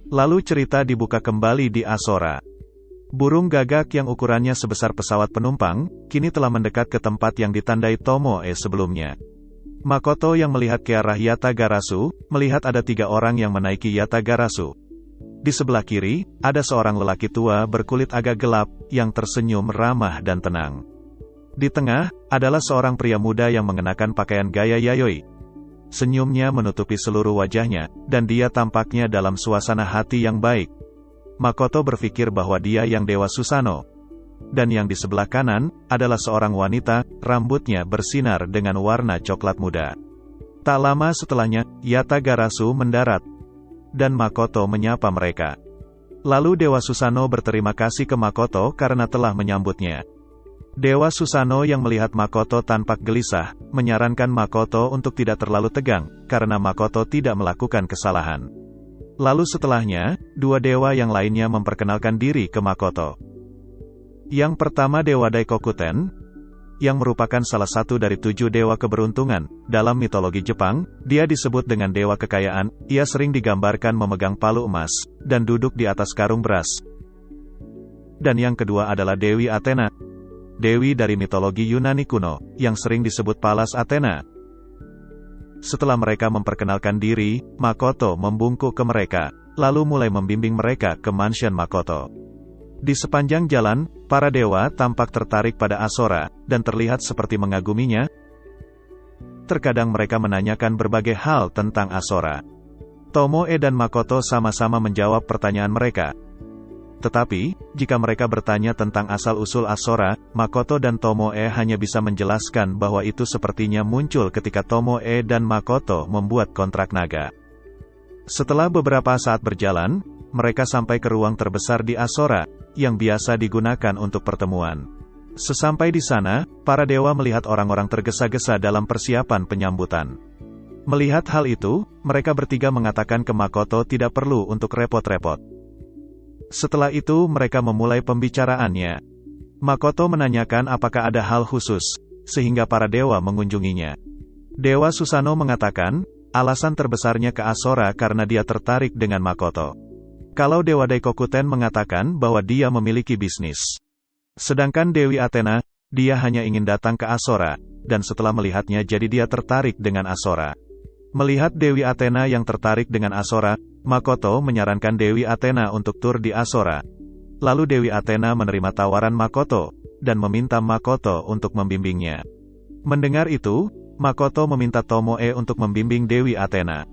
Lalu cerita dibuka kembali di Asora. Burung gagak yang ukurannya sebesar pesawat penumpang, kini telah mendekat ke tempat yang ditandai Tomoe sebelumnya. Makoto yang melihat ke arah Yatagarasu, melihat ada 3 orang yang menaiki Yatagarasu. Di sebelah kiri, ada seorang lelaki tua berkulit agak gelap, yang tersenyum ramah dan tenang. Di tengah, adalah seorang pria muda yang mengenakan pakaian gaya yayoi. Senyumnya menutupi seluruh wajahnya, dan dia tampaknya dalam suasana hati yang baik. Makoto berpikir bahwa dia yang Dewa Susanoo. Dan yang di sebelah kanan, adalah seorang wanita, rambutnya bersinar dengan warna coklat muda. Tak lama setelahnya, Yatagarasu mendarat. Dan Makoto menyapa mereka. Lalu Dewa Susanoo berterima kasih ke Makoto karena telah menyambutnya. Dewa Susanoo yang melihat Makoto tampak gelisah, menyarankan Makoto untuk tidak terlalu tegang, karena Makoto tidak melakukan kesalahan. Lalu setelahnya, 2 dewa yang lainnya memperkenalkan diri ke Makoto. Yang pertama Dewa Daikokuten, yang merupakan salah satu dari 7 dewa keberuntungan. Dalam mitologi Jepang, dia disebut dengan dewa kekayaan. Ia sering digambarkan memegang palu emas, dan duduk di atas karung beras. Dan yang kedua adalah Dewi Athena, dewi dari mitologi Yunani kuno, yang sering disebut Pallas Athena. Setelah mereka memperkenalkan diri, Makoto membungkuk ke mereka, lalu mulai membimbing mereka ke mansion Makoto. Di sepanjang jalan, para dewa tampak tertarik pada Asora, dan terlihat seperti mengaguminya. Terkadang mereka menanyakan berbagai hal tentang Asora. Tomoe dan Makoto sama-sama menjawab pertanyaan mereka. Tetapi, jika mereka bertanya tentang asal-usul Asora, Makoto dan Tomoe hanya bisa menjelaskan bahwa itu sepertinya muncul ketika Tomoe dan Makoto membuat kontrak naga. Setelah beberapa saat berjalan, mereka sampai ke ruang terbesar di Asora, yang biasa digunakan untuk pertemuan. Sesampai di sana, para dewa melihat orang-orang tergesa-gesa dalam persiapan penyambutan. Melihat hal itu, mereka bertiga mengatakan ke Makoto tidak perlu untuk repot-repot. Setelah itu mereka memulai pembicaraannya. Makoto menanyakan apakah ada hal khusus, sehingga para dewa mengunjunginya. Dewa Susanoo mengatakan, alasan terbesarnya ke Asora karena dia tertarik dengan Makoto. Kalau Dewa Daikokuten mengatakan bahwa dia memiliki bisnis. Sedangkan Dewi Athena, dia hanya ingin datang ke Asora, dan setelah melihatnya jadi dia tertarik dengan Asora. Melihat Dewi Athena yang tertarik dengan Asora, Makoto menyarankan Dewi Athena untuk tur di Asora. Lalu Dewi Athena menerima tawaran Makoto, dan meminta Makoto untuk membimbingnya. Mendengar itu, Makoto meminta Tomoe untuk membimbing Dewi Athena.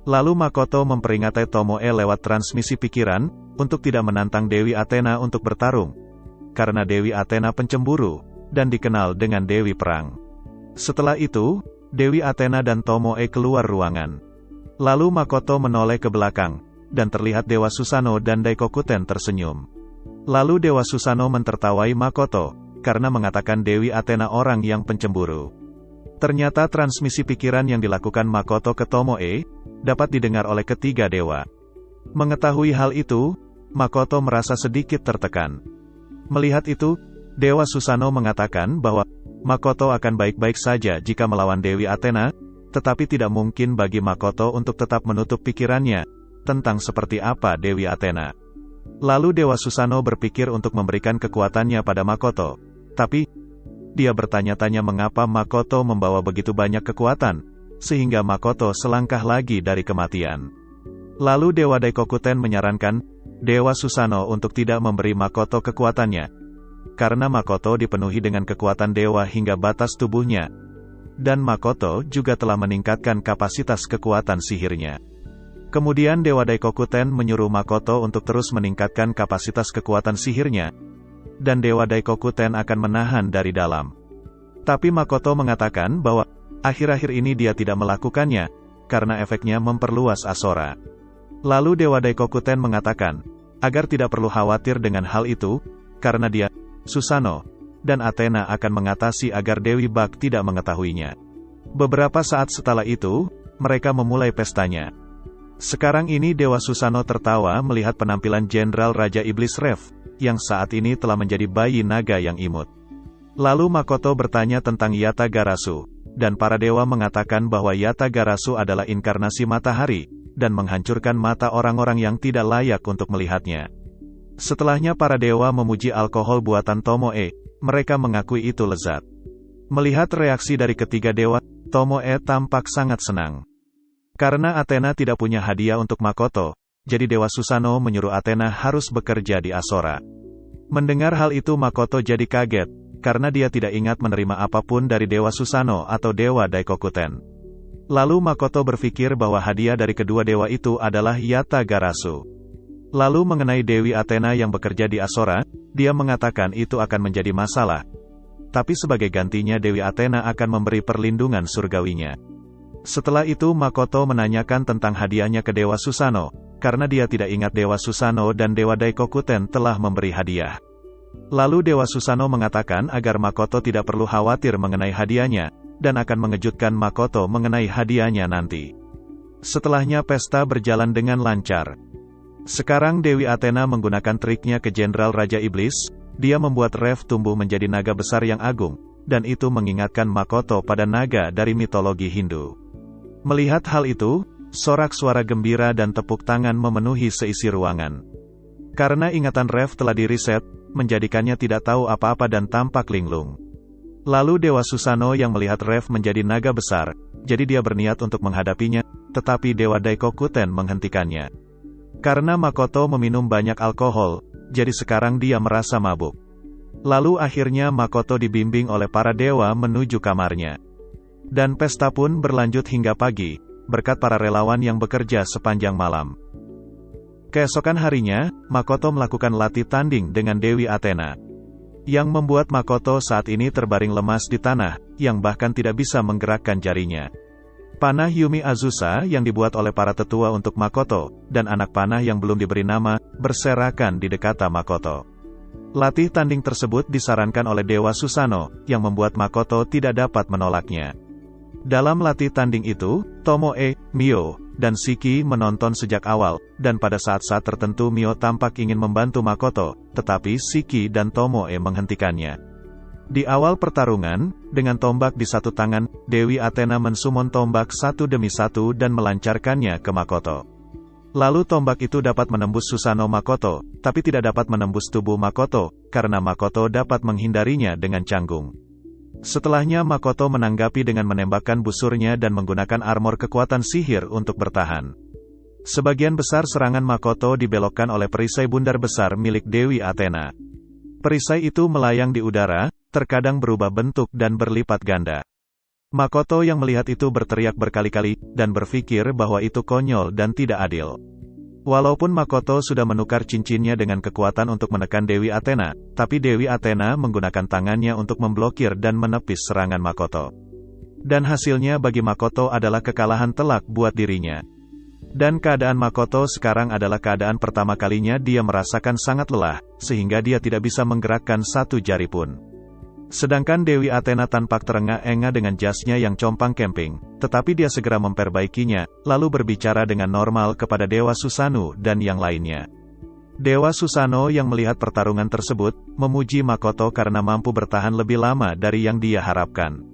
Lalu Makoto memperingatkan Tomoe lewat transmisi pikiran, untuk tidak menantang Dewi Athena untuk bertarung. Karena Dewi Athena pencemburu, dan dikenal dengan Dewi Perang. Setelah itu, Dewi Athena dan Tomoe keluar ruangan. Lalu Makoto menoleh ke belakang, dan terlihat Dewa Susanoo dan Daikokuten tersenyum. Lalu Dewa Susanoo mentertawai Makoto, karena mengatakan Dewi Athena orang yang pencemburu. Ternyata transmisi pikiran yang dilakukan Makoto ke Tomoe, dapat didengar oleh ketiga dewa. Mengetahui hal itu, Makoto merasa sedikit tertekan. Melihat itu, Dewa Susanoo mengatakan bahwa Makoto akan baik-baik saja jika melawan Dewi Athena, tetapi tidak mungkin bagi Makoto untuk tetap menutup pikirannya tentang seperti apa Dewi Athena. Lalu Dewa Susanoo berpikir untuk memberikan kekuatannya pada Makoto. Tapi, dia bertanya-tanya mengapa Makoto membawa begitu banyak kekuatan, sehingga Makoto selangkah lagi dari kematian. Lalu Dewa Daikokuten menyarankan Dewa Susanoo untuk tidak memberi Makoto kekuatannya. Karena Makoto dipenuhi dengan kekuatan dewa hingga batas tubuhnya. Dan Makoto juga telah meningkatkan kapasitas kekuatan sihirnya. Kemudian Dewa Daikokuten menyuruh Makoto untuk terus meningkatkan kapasitas kekuatan sihirnya. Dan Dewa Daikokuten akan menahan dari dalam. Tapi Makoto mengatakan bahwa akhir-akhir ini dia tidak melakukannya, karena efeknya memperluas Asora. Lalu Dewa Daikokuten mengatakan, agar tidak perlu khawatir dengan hal itu, karena dia, Susanoo, dan Athena akan mengatasi agar Dewi Bak tidak mengetahuinya. Beberapa saat setelah itu, mereka memulai pestanya. Sekarang ini Dewa Susanoo tertawa melihat penampilan Jenderal Raja Iblis Rev, yang saat ini telah menjadi bayi naga yang imut. Lalu Makoto bertanya tentang Yatagarasu, dan para dewa mengatakan bahwa Yatagarasu adalah inkarnasi matahari, dan menghancurkan mata orang-orang yang tidak layak untuk melihatnya. Setelahnya para dewa memuji alkohol buatan Tomoe, mereka mengakui itu lezat. Melihat reaksi dari ketiga dewa, Tomoe tampak sangat senang. Karena Athena tidak punya hadiah untuk Makoto, jadi Dewa Susanoo menyuruh Athena harus bekerja di Asora. Mendengar hal itu Makoto jadi kaget, karena dia tidak ingat menerima apapun dari Dewa Susanoo atau Dewa Daikokuten. Lalu Makoto berpikir bahwa hadiah dari kedua dewa itu adalah Yata Garasu. Lalu mengenai Dewi Athena yang bekerja di Asora, dia mengatakan itu akan menjadi masalah. Tapi sebagai gantinya Dewi Athena akan memberi perlindungan surgawinya. Setelah itu Makoto menanyakan tentang hadiahnya ke Dewa Susanoo, karena dia tidak ingat Dewa Susanoo dan Dewa Daikokuten telah memberi hadiah. Lalu Dewa Susanoo mengatakan agar Makoto tidak perlu khawatir mengenai hadiahnya, dan akan mengejutkan Makoto mengenai hadiahnya nanti. Setelahnya pesta berjalan dengan lancar. Sekarang Dewi Athena menggunakan triknya ke Jenderal Raja Iblis, dia membuat Rev tumbuh menjadi naga besar yang agung, dan itu mengingatkan Makoto pada naga dari mitologi Hindu. Melihat hal itu, sorak suara gembira dan tepuk tangan memenuhi seisi ruangan. Karena ingatan Rev telah diriset, menjadikannya tidak tahu apa-apa dan tampak linglung. Lalu Dewa Susanoo yang melihat Rev menjadi naga besar, jadi dia berniat untuk menghadapinya, tetapi Dewa Daikokuten menghentikannya. Karena Makoto meminum banyak alkohol, jadi sekarang dia merasa mabuk. Lalu akhirnya Makoto dibimbing oleh para dewa menuju kamarnya. Dan pesta pun berlanjut hingga pagi, berkat para relawan yang bekerja sepanjang malam. Keesokan harinya, Makoto melakukan latih tanding dengan Dewi Athena. Yang membuat Makoto saat ini terbaring lemas di tanah, yang bahkan tidak bisa menggerakkan jarinya. Panah Yumi Azusa yang dibuat oleh para tetua untuk Makoto, dan anak panah yang belum diberi nama, berserakan di dekat Makoto. Latih tanding tersebut disarankan oleh Dewa Susanoo, yang membuat Makoto tidak dapat menolaknya. Dalam latih tanding itu, Tomoe, Mio, dan Shiki menonton sejak awal, dan pada saat-saat tertentu Mio tampak ingin membantu Makoto, tetapi Shiki dan Tomoe menghentikannya. Di awal pertarungan, dengan tombak di satu tangan, Dewi Athena mensumon tombak satu demi satu dan melancarkannya ke Makoto. Lalu tombak itu dapat menembus Susanoo Makoto, tapi tidak dapat menembus tubuh Makoto, karena Makoto dapat menghindarinya dengan canggung. Setelahnya Makoto menanggapi dengan menembakkan busurnya dan menggunakan armor kekuatan sihir untuk bertahan. Sebagian besar serangan Makoto dibelokkan oleh perisai bundar besar milik Dewi Athena. Perisai itu melayang di udara, terkadang berubah bentuk dan berlipat ganda. Makoto yang melihat itu berteriak berkali-kali, dan berpikir bahwa itu konyol dan tidak adil. Walaupun Makoto sudah menukar cincinnya dengan kekuatan untuk menekan Dewi Athena, tapi Dewi Athena menggunakan tangannya untuk memblokir dan menepis serangan Makoto. Dan hasilnya bagi Makoto adalah kekalahan telak buat dirinya. Dan keadaan Makoto sekarang adalah keadaan pertama kalinya dia merasakan sangat lelah, sehingga dia tidak bisa menggerakkan satu jari pun. Sedangkan Dewi Athena tampak terengah-engah dengan jasnya yang compang camping, tetapi dia segera memperbaikinya, lalu berbicara dengan normal kepada Dewa Susanoo dan yang lainnya. Dewa Susanoo yang melihat pertarungan tersebut, memuji Makoto karena mampu bertahan lebih lama dari yang dia harapkan.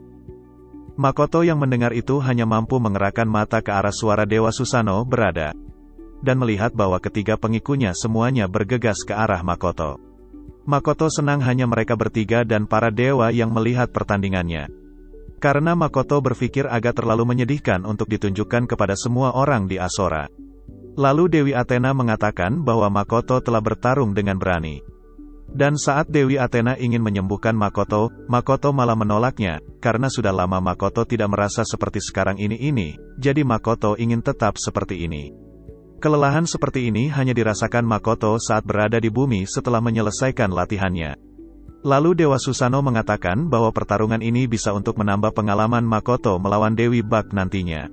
Makoto yang mendengar itu hanya mampu mengerahkan mata ke arah suara Dewa Susanoo berada, dan melihat bahwa ketiga pengikutnya semuanya bergegas ke arah Makoto. Makoto senang hanya mereka bertiga dan para dewa yang melihat pertandingannya. Karena Makoto berpikir agak terlalu menyedihkan untuk ditunjukkan kepada semua orang di Asora. Lalu Dewi Athena mengatakan bahwa Makoto telah bertarung dengan berani. Dan saat Dewi Athena ingin menyembuhkan Makoto, Makoto malah menolaknya, karena sudah lama Makoto tidak merasa seperti sekarang ini, jadi Makoto ingin tetap seperti ini. Kelelahan seperti ini hanya dirasakan Makoto saat berada di bumi setelah menyelesaikan latihannya. Lalu Dewa Susanoo mengatakan bahwa pertarungan ini bisa untuk menambah pengalaman Makoto melawan Dewi Bak nantinya.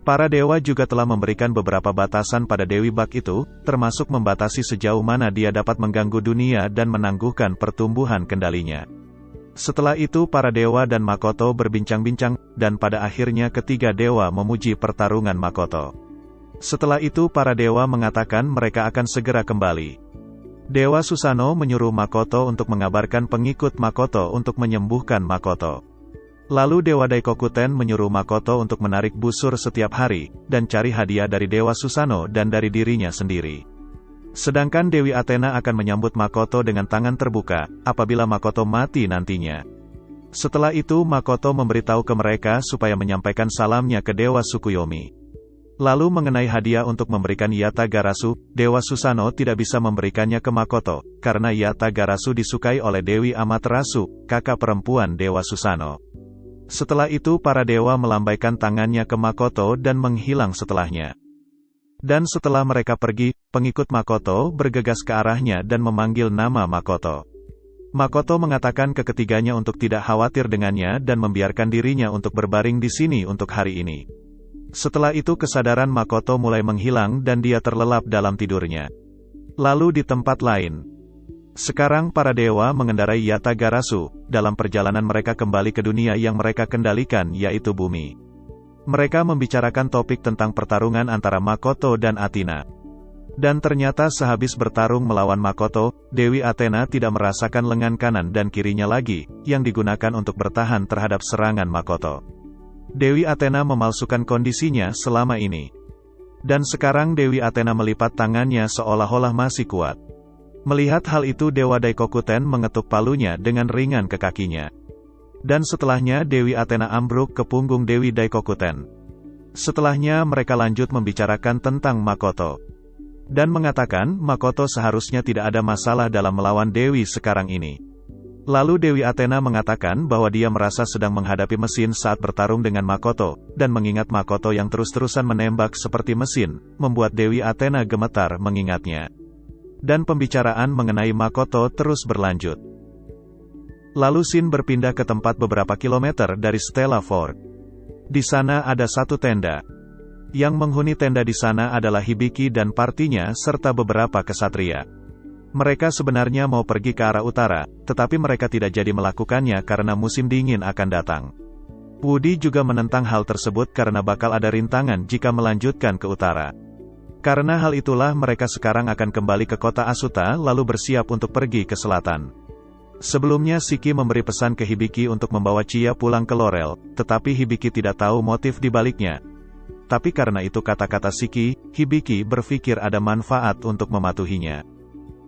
Para dewa juga telah memberikan beberapa batasan pada Dewi Bak itu, termasuk membatasi sejauh mana dia dapat mengganggu dunia dan menangguhkan pertumbuhan kendalinya. Setelah itu para dewa dan Makoto berbincang-bincang, dan pada akhirnya ketiga dewa memuji pertarungan Makoto. Setelah itu para dewa mengatakan mereka akan segera kembali. Dewa Susanoo menyuruh Makoto untuk mengabarkan pengikut Makoto untuk menyembuhkan Makoto. Lalu Dewa Daikokuten menyuruh Makoto untuk menarik busur setiap hari, dan cari hadiah dari Dewa Susanoo dan dari dirinya sendiri. Sedangkan Dewi Athena akan menyambut Makoto dengan tangan terbuka, apabila Makoto mati nantinya. Setelah itu Makoto memberitahu ke mereka supaya menyampaikan salamnya ke Dewa Tsukuyomi. Lalu mengenai hadiah untuk memberikan Yatagarasu, Dewa Susanoo tidak bisa memberikannya ke Makoto, karena Yatagarasu disukai oleh Dewi Amaterasu, kakak perempuan Dewa Susanoo. Setelah itu para dewa melambaikan tangannya ke Makoto dan menghilang setelahnya. Dan setelah mereka pergi, pengikut Makoto bergegas ke arahnya dan memanggil nama Makoto. Makoto mengatakan ke ketiganya untuk tidak khawatir dengannya dan membiarkan dirinya untuk berbaring di sini untuk hari ini. Setelah itu kesadaran Makoto mulai menghilang dan dia terlelap dalam tidurnya. Lalu di tempat lain, sekarang para dewa mengendarai Yatagarasu, dalam perjalanan mereka kembali ke dunia yang mereka kendalikan yaitu bumi. Mereka membicarakan topik tentang pertarungan antara Makoto dan Athena. Dan ternyata sehabis bertarung melawan Makoto, Dewi Athena tidak merasakan lengan kanan dan kirinya lagi, yang digunakan untuk bertahan terhadap serangan Makoto. Dewi Athena memalsukan kondisinya selama ini. Dan sekarang Dewi Athena melipat tangannya seolah-olah masih kuat. Melihat hal itu Dewa Daikokuten mengetuk palunya dengan ringan ke kakinya. Dan setelahnya Dewi Athena ambruk ke punggung Dewi Daikokuten. Setelahnya mereka lanjut membicarakan tentang Makoto. Dan mengatakan Makoto seharusnya tidak ada masalah dalam melawan Dewi sekarang ini. Lalu Dewi Athena mengatakan bahwa dia merasa sedang menghadapi mesin saat bertarung dengan Makoto, dan mengingat Makoto yang terus-terusan menembak seperti mesin, membuat Dewi Athena gemetar mengingatnya. Dan pembicaraan mengenai Makoto terus berlanjut. Lalu Shin berpindah ke tempat beberapa kilometer dari Stella Fort. Di sana ada satu tenda. Yang menghuni tenda di sana adalah Hibiki dan partinya serta beberapa kesatria. Mereka sebenarnya mau pergi ke arah utara, tetapi mereka tidak jadi melakukannya karena musim dingin akan datang. Woody juga menentang hal tersebut karena bakal ada rintangan jika melanjutkan ke utara. Karena hal itulah mereka sekarang akan kembali ke kota Asuta lalu bersiap untuk pergi ke selatan. Sebelumnya Shiki memberi pesan ke Hibiki untuk membawa Chie pulang ke Laurel, tetapi Hibiki tidak tahu motif di baliknya. Tapi karena itu kata-kata Shiki, Hibiki berpikir ada manfaat untuk mematuhinya.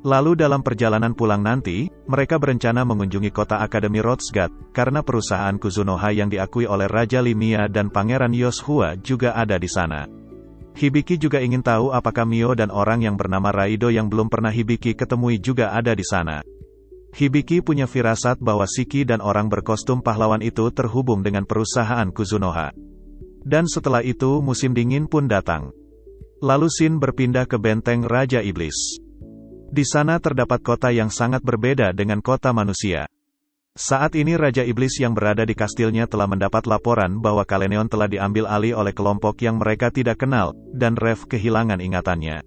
Lalu dalam perjalanan pulang nanti, mereka berencana mengunjungi kota Akademi Rothsgat, karena perusahaan Kuzunoha yang diakui oleh Raja Limia dan Pangeran Yoshua juga ada di sana. Hibiki juga ingin tahu apakah Mio dan orang yang bernama Raido yang belum pernah Hibiki ketemui juga ada di sana. Hibiki punya firasat bahwa Shiki dan orang berkostum pahlawan itu terhubung dengan perusahaan Kuzunoha. Dan setelah itu musim dingin pun datang. Lalu Shin berpindah ke benteng Raja Iblis. Di sana terdapat kota yang sangat berbeda dengan kota manusia. Saat ini Raja Iblis yang berada di kastilnya telah mendapat laporan bahwa Kaleneon telah diambil alih oleh kelompok yang mereka tidak kenal, dan Rev kehilangan ingatannya.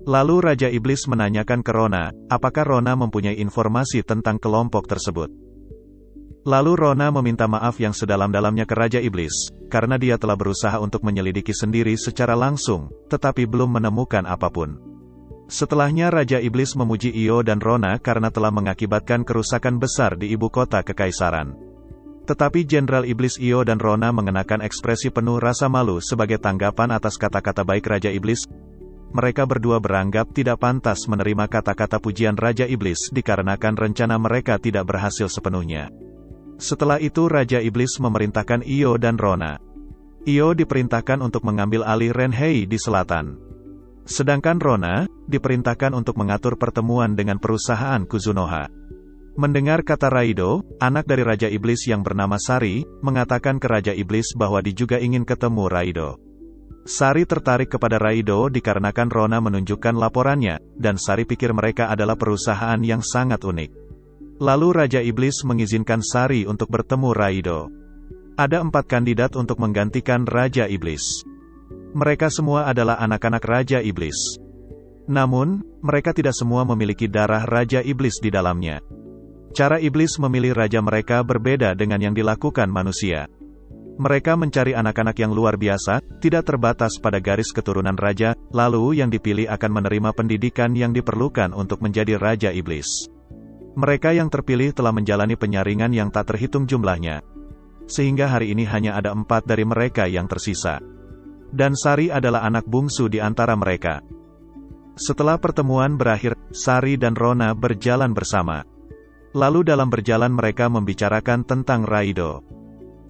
Lalu Raja Iblis menanyakan ke Rona, apakah Rona mempunyai informasi tentang kelompok tersebut. Lalu Rona meminta maaf yang sedalam-dalamnya ke Raja Iblis, karena dia telah berusaha untuk menyelidiki sendiri secara langsung, tetapi belum menemukan apapun. Setelahnya Raja Iblis memuji Io dan Rona karena telah mengakibatkan kerusakan besar di ibu kota kekaisaran. Tetapi Jenderal Iblis Io dan Rona mengenakan ekspresi penuh rasa malu sebagai tanggapan atas kata-kata baik Raja Iblis. Mereka berdua beranggap tidak pantas menerima kata-kata pujian Raja Iblis dikarenakan rencana mereka tidak berhasil sepenuhnya. Setelah itu Raja Iblis memerintahkan Io dan Rona. Io diperintahkan untuk mengambil alih Renhei di selatan. Sedangkan Rona, diperintahkan untuk mengatur pertemuan dengan perusahaan Kuzunoha. Mendengar kata Raido, anak dari Raja Iblis yang bernama Sari, mengatakan ke Raja Iblis bahwa dia juga ingin ketemu Raido. Sari tertarik kepada Raido dikarenakan Rona menunjukkan laporannya, dan Sari pikir mereka adalah perusahaan yang sangat unik. Lalu Raja Iblis mengizinkan Sari untuk bertemu Raido. Ada 4 kandidat untuk menggantikan Raja Iblis. Mereka semua adalah anak-anak Raja Iblis. Namun, mereka tidak semua memiliki darah Raja Iblis di dalamnya. Cara Iblis memilih raja mereka berbeda dengan yang dilakukan manusia. Mereka mencari anak-anak yang luar biasa, tidak terbatas pada garis keturunan raja, lalu yang dipilih akan menerima pendidikan yang diperlukan untuk menjadi Raja Iblis. Mereka yang terpilih telah menjalani penyaringan yang tak terhitung jumlahnya. sehingga hari ini hanya ada 4 dari mereka yang tersisa. Dan Sari adalah anak bungsu di antara mereka. Setelah pertemuan berakhir, Sari dan Rona berjalan bersama. Lalu dalam berjalan mereka membicarakan tentang Raido.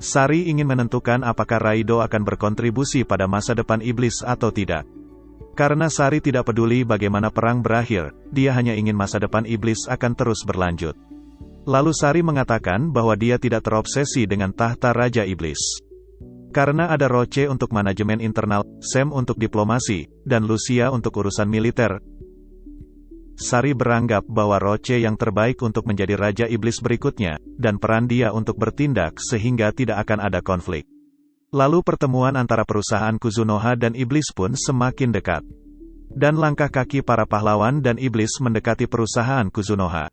Sari ingin menentukan apakah Raido akan berkontribusi pada masa depan iblis atau tidak. Karena Sari tidak peduli bagaimana perang berakhir, dia hanya ingin masa depan iblis akan terus berlanjut. Lalu Sari mengatakan bahwa dia tidak terobsesi dengan tahta Raja Iblis. Karena ada Roche untuk manajemen internal, Sam untuk diplomasi, dan Lucia untuk urusan militer. Sari beranggap bahwa Roche yang terbaik untuk menjadi Raja Iblis berikutnya, dan peran dia untuk bertindak sehingga tidak akan ada konflik. Lalu pertemuan antara perusahaan Kuzunoha dan iblis pun semakin dekat. Dan langkah kaki para pahlawan dan iblis mendekati perusahaan Kuzunoha.